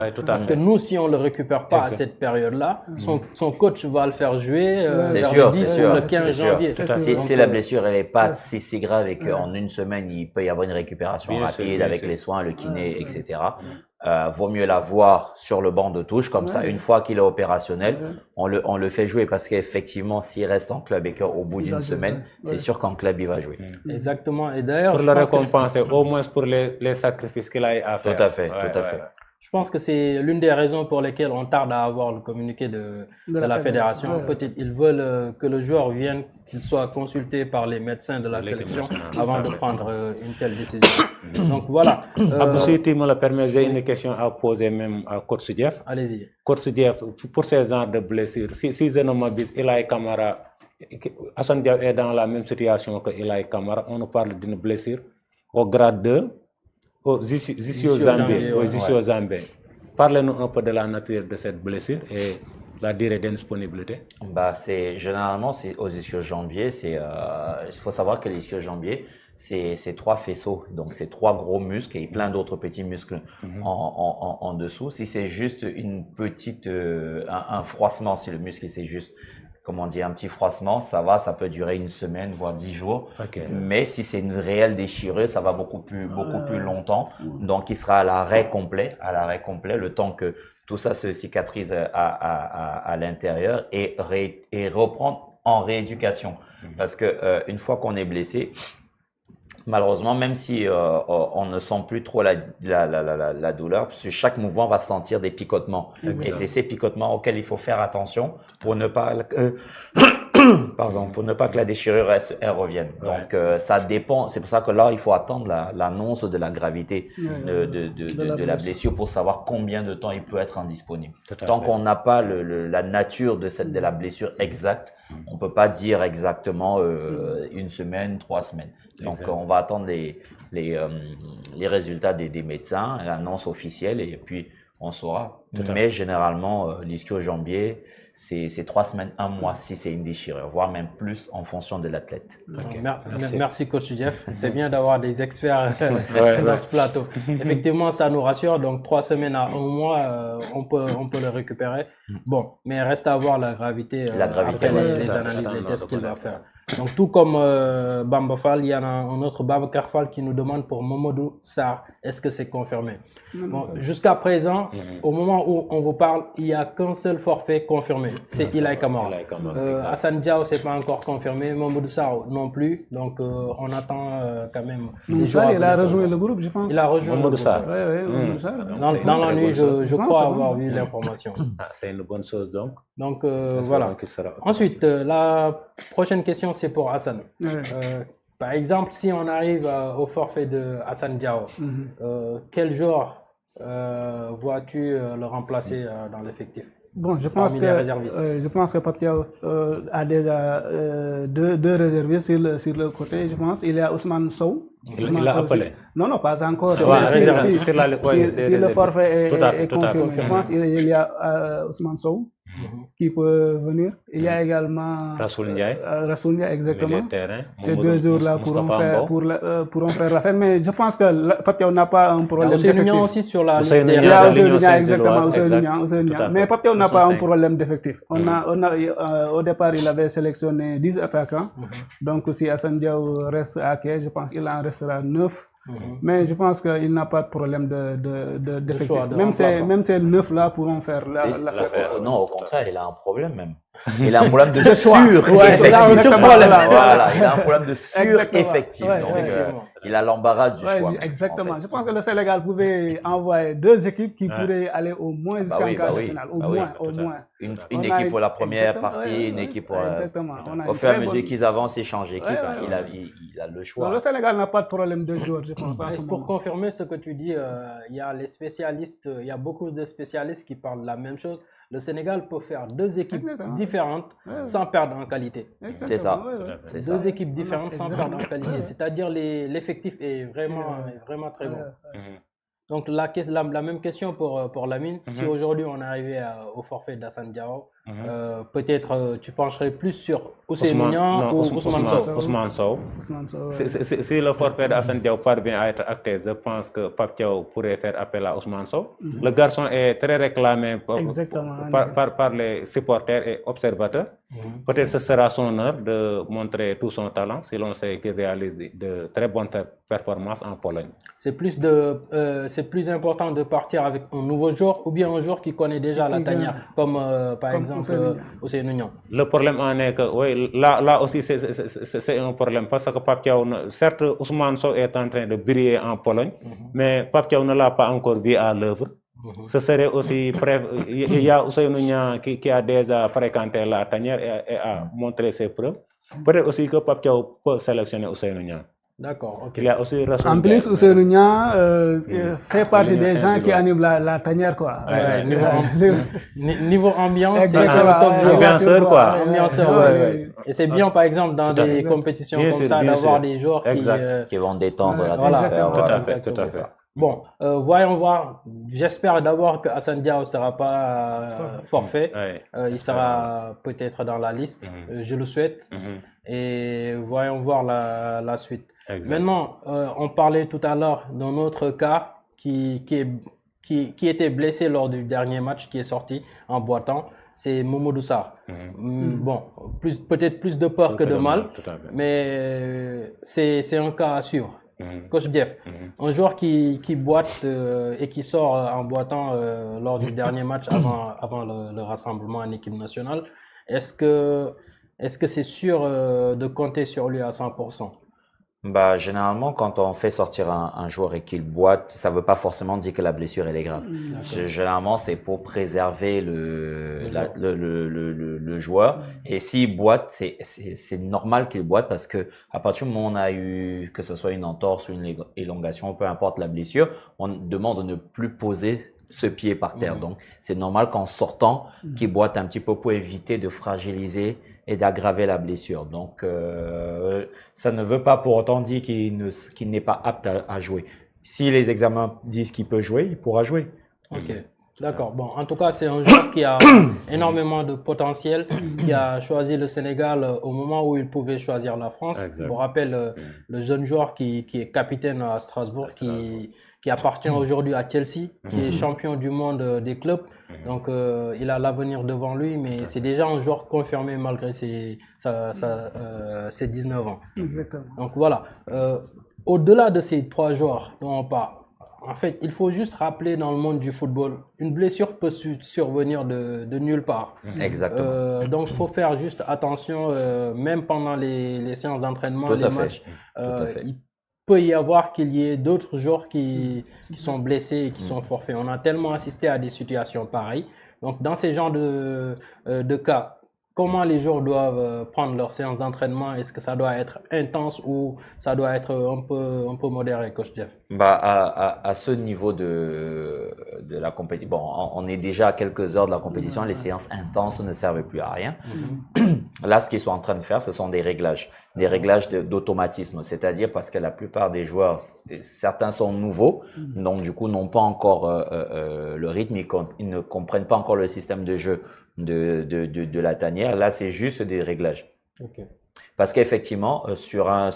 Ouais, tout à Parce fait. que nous, si on ne le récupère pas à cette période-là, son coach va le faire jouer C'est vers sûr, le 10 c'est ou sûr, le 15 c'est sûr. janvier. Si la blessure elle est pas si grave et qu'en une semaine il peut y avoir une récupération rapide avec les soins, le kiné, etc. Vaut mieux l'avoir sur le banc de touche comme ça. Une fois qu'il est opérationnel, on le fait jouer parce qu'effectivement, s'il reste en club et qu'au bout d'une semaine, c'est sûr qu'en club il va jouer. Exactement. Et d'ailleurs, Pour le récompenser, au moins pour les sacrifices qu'il a à faire. Tout à fait, tout à fait. Je pense que c'est l'une des raisons pour lesquelles on tarde à avoir le communiqué de la fédération. Peut-être ils veulent que le joueur vienne, qu'il soit consulté par les médecins de la sélection avant de prendre une telle décision. Donc voilà. Abdou, si tu me le permets, j'ai une question à poser même à Coach Jeff. Allez-y. Coach Jeff, pour ces genres de blessures, si je ne m'abuse, Ilaï Kamara, Assane Diao est dans la même situation que Ilaï Kamara, on nous parle d'une blessure au grade 2. Aux ischio-jambiers. Parlez-nous un peu de la nature de cette blessure et la durée d'indisponibilité. Généralement, aux ischio-jambiers, il faut savoir que les ischio-jambiers, c'est 3 faisceaux, donc c'est 3 gros muscles et plein d'autres petits muscles en dessous. Si c'est juste une petite, un froissement, si le muscle c'est juste, comment dire, un petit froissement, ça va, ça peut durer une semaine, voire 10 jours. Okay. Mais si c'est une réelle déchirure, ça va beaucoup plus longtemps. Donc, il sera à l'arrêt complet, le temps que tout ça se cicatrise à l'intérieur et reprendre en rééducation. Parce que une fois qu'on est blessé, malheureusement, même si on ne sent plus trop la douleur, parce que chaque mouvement va sentir des picotements. Et c'est ces picotements auxquels il faut faire attention pour ne pas que la déchirure elle revienne. Donc ça dépend. C'est pour ça que là, il faut attendre l'annonce de la gravité de la blessure pour savoir combien de temps il peut être indisponible. Tant qu'on n'a pas la nature de la blessure exacte, on peut pas dire exactement une semaine, 3 semaines. Donc, on va attendre les résultats des médecins, l'annonce officielle, et puis on saura. Mais généralement, l'ischio-jambier, c'est 3 semaines, 1 mois si c'est une déchirure, voire même plus en fonction de l'athlète. Okay. Merci Coach Jeff. C'est bien d'avoir des experts dans ce plateau. Effectivement, ça nous rassure. Donc 3 semaines à 1 mois, on peut le récupérer. Bon, mais reste à voir la gravité après les analyses, les tests qu'il va faire. Donc tout comme Bamba Fall, il y en a un autre Babacar Fall qui nous demande pour Mamadou Sarr, est-ce que c'est confirmé? Bon, jusqu'à présent, au moment où on vous parle, il n'y a qu'un seul forfait confirmé, c'est Ilaï Kamara. Assane Diao, c'est pas encore confirmé, Mamadou Sarr non plus, donc on attend quand même. Il a rejoint le groupe, je pense. Il a rejoint Mamadou Sarr. Oui, dans la nuit, je crois avoir vu l'information. C'est une bonne chose donc. Donc voilà. Ensuite, la prochaine question, c'est pour Assane. Par exemple, si on arrive au forfait de Assane Diao, quel joueur vois-tu le remplacer dans l'effectif? Bon, je pense que Pape Thiaw a déjà deux réservistes sur le côté, je pense. Il y a Ousmane Sow. Il l'a appelé? Non, pas encore. Si le forfait est confirmé, je pense qu'il y a Ousmane Sow qui peut venir. Il y a également Rassoul Ndiaye, exactement. Ces 2 jours-là pourront faire l'affaire. Mais je pense que Pape Thiaw n'a pas un problème d'effectif. Aussi sur la liste. Il y a exactement. Mais Pape Thiaw n'a pas un problème d'effectif. Au départ, il avait sélectionné 10 attaquants. Donc si Assane Diao reste à quai, je pense qu'il en restera 9. Mais je pense qu'il n'a pas de problème d'effectif. Même ces 9-là pourront faire l'affaire. Non, au contraire, il a un problème même. Il a un problème de sur-effectif. Voilà, il a un problème de sur-effectif. Donc, il a l'embarras du choix. Exactement. En fait. Je pense que le Sénégal pouvait envoyer 2 équipes qui pourraient aller au moins jusqu'en quart de finale. Au moins. Une équipe pour la première partie, une équipe pour au fur et à mesure qu'ils avancent, ils changent d'équipe. Il a le choix. Le Sénégal n'a pas de problème de joueurs, je pense. Pour confirmer ce que tu dis, il y a les spécialistes, il y a beaucoup de spécialistes qui parlent de la même chose. Le Sénégal peut faire 2 équipes différentes sans perdre en qualité. C'est ça. 2 équipes différentes sans perdre en qualité. C'est-à-dire l'effectif est vraiment très bon. Donc la même question pour Lamine. Si aujourd'hui on est arrivé au forfait d'Hassane Diao, peut-être tu pencherais plus sur Ousseynou Niang ou Ousmane Sow. Ousmane Sow. Si le forfait d'Hassane Diao parvient à être acté, je pense que Pape Thiaw pourrait faire appel à Ousmane Sow. Le garçon est très réclamé par les supporters et observateurs. Peut-être ce sera son heure de montrer tout son talent si l'on sait qu'il réalise de très bonnes performances en Pologne. C'est plus important de partir avec un nouveau joueur ou bien un joueur qui connaît déjà la tanière, comme par exemple Ousseynou Niang. Le problème en est que oui, là aussi c'est un problème parce que Pape Thiaw, certes Ousmane Sow est en train de briller en Pologne, mais Pape Thiaw ne l'a pas encore vu à l'œuvre. Ce serait aussi, il y a Ousseynou Niang qui a déjà fréquenté la tanière et a montré ses preuves. Peut-être aussi que Pape Thiaw peut sélectionner Ousseynou Niang. D'accord, ok. Il y a aussi en plus, Ousseynou Niang fait partie des gens qui animent la tanière, quoi. Niveau ambiance, c'est le top joueur. Ambianceur, quoi. Ambianceur, Et c'est bien, par exemple, dans des compétitions comme ça, d'avoir des joueurs qui vont détendre l'atmosphère. Tout à fait. Bon, voyons voir. J'espère d'abord que Hassane Diao ne sera pas forfait. Il sera peut-être dans la liste. Je le souhaite. Et voyons voir la suite. Maintenant, on parlait tout à l'heure d'un autre cas qui était blessé lors du dernier match, qui est sorti en boitant. C'est Mamadou Sarr. Bon, peut-être plus de peur que de mal, mais c'est un cas à suivre. Coach Jeff, un joueur qui boite et qui sort en boitant lors du dernier match avant le rassemblement en équipe nationale, est-ce que c'est sûr de compter sur lui à 100%? Bah, généralement, quand on fait sortir un joueur et qu'il boite, ça ne veut pas forcément dire que la blessure elle est grave. Généralement, c'est pour préserver le joueur. Et s'il boite, c'est normal qu'il boite parce que à partir du moment où on a eu, que ce soit une entorse ou une élongation, peu importe la blessure, on demande de ne plus poser ce pied par terre. Donc, c'est normal qu'en sortant, qu'il boite un petit peu pour éviter de fragiliser et d'aggraver la blessure. Donc, ça ne veut pas pour autant dire qu'il n'est pas apte à jouer. Si les examens disent qu'il peut jouer, il pourra jouer. Ok, d'accord. Bon, en tout cas, c'est un joueur qui a énormément de potentiel, qui a choisi le Sénégal au moment où il pouvait choisir la France. Je vous rappelle le jeune joueur qui est capitaine à Strasbourg, qui appartient aujourd'hui à Chelsea, qui est champion du monde des clubs. Donc, il a l'avenir devant lui, mais c'est déjà un joueur confirmé malgré ses 19 ans. Donc, voilà. Au-delà de ces trois joueurs dont on parle, en fait, il faut juste rappeler dans le monde du football, une blessure peut survenir de nulle part. Exactement. Donc, il faut faire juste attention, même pendant les séances d'entraînement, les matchs. Il peut y avoir qu'il y ait d'autres joueurs qui sont blessés et qui sont forfaits. On a tellement assisté à des situations pareilles. Donc, dans ces genres de cas, comment les joueurs doivent prendre leur séance d'entraînement? Est-ce que ça doit être intense ou ça doit être un peu modéré, Coach Jeff? Bah, à ce niveau de la compétition, bon, on est déjà à quelques heures de la compétition, les séances intenses ne servent plus à rien. Là, ce qu'ils sont en train de faire, ce sont des réglages d'automatisme, c'est-à-dire parce que la plupart des joueurs, certains sont nouveaux, donc du coup n'ont pas encore le rythme, ils ne comprennent pas encore le système de jeu de la tanière. Là, c'est juste des réglages. Parce qu'effectivement, sur une